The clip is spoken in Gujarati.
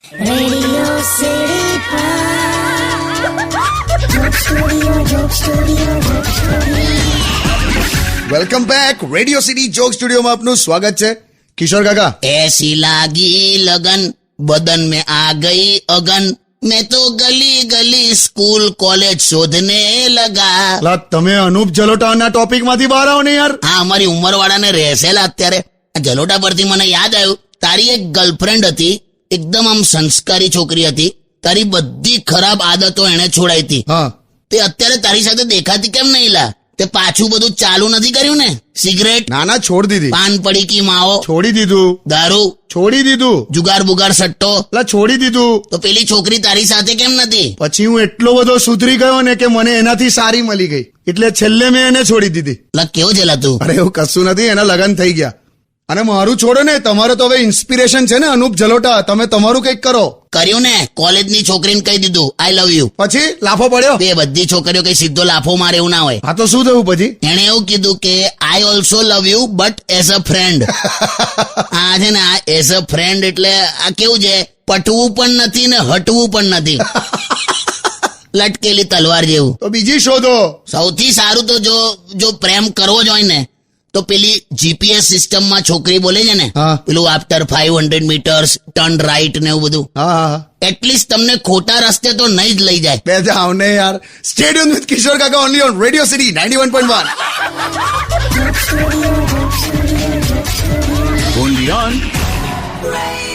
Radio City Joke Studio. Welcome back. Radio city joke સ્ટુડિયોમાં આપનું સ્વાગત છે. કિશોર કાકા, ऐसी लागी लगन बदन में आ गई अगन मैं तो गली गली स्कूल कॉलेज शोधने लगा. લા તમે અનુપ જલોટાના ટોપિક માંથી બહાર આવો ને યાર. હા, અમારી ઉંમર વાળાને રહેશેલા અત્યારે. આ જલોટા પરથી મને યાદ આવ્યું, તારી એક ગર્લફ્રેન્ડ હતી, એકદમ આમ સંસ્કારી છોકરી હતી. તારી બધી ખરાબ આદતો એને છોડાઈ હતી. હા, તે અત્યારે તારી સાથે દેખાતી કેમ નહીં લા? તે પાછું બધું ચાલુ નથી કર્યું ને? સિગરેટ, નાના છોડી દીધી, પાન પડીકી માવો, છોડી દીધું, દારૂ, છોડી દીધું, જુગાર બુગાર સટ્ટો. લા છોડી દીધું. તો પેલી છોકરી તારી સાથે કેમ નથી? પછી હું એટલો બધો સુધરી ગયો ને કે મને એનાથી સારી મળી ગઈ, એટલે છેલ્લે મેં એને છોડી દીધી. લા કેવો છે લા તું? અરે એવું કશું નથી, એના લગ્ન થઈ ગયા. અને મારું છોડો ને, તમારો તો હવે ઇન્સ્પિરેશન છે ને અનુપ જલોટા. તમે તમારું કંઈક કરો. કર્યું ને, કોલેજની છોકરીને કહી દીધું આઈ લવ યુ. પછી લાફો પડ્યો. બે બધી છોકરીઓ કઈ સીધો લાફો મારે એવું ના હોય. હા તો શું થયું પછી? એણે એવું કીધું કે I also love you but as a friend. આ છે ને, આ એઝ અ ફ્રેન્ડ એટલે આ કેવું છે, પટવું પણ નથી ને હટવું પણ નથી. લટકેલી તલવાર જેવું. તો બીજી શોધો. સૌથી સારું તો જો પ્રેમ કરવો જ હોય ને, તો પેલી જીપીએસ સિસ્ટમમાં છોકરી બોલે છે ને, હા. પેલું આફ્ટર 500 મીટર્સ ટર્ન રાઈટ ને એવું બધું. હા હા હા. એટલીસ્ટ તમને ખોટા રસ્તે તો નહીં જ લઈ જાય. બે જાવ ને યાર. સ્ટેડિયમ વિથ કિશોર કાકા only on radio city 91.1. Only on Radio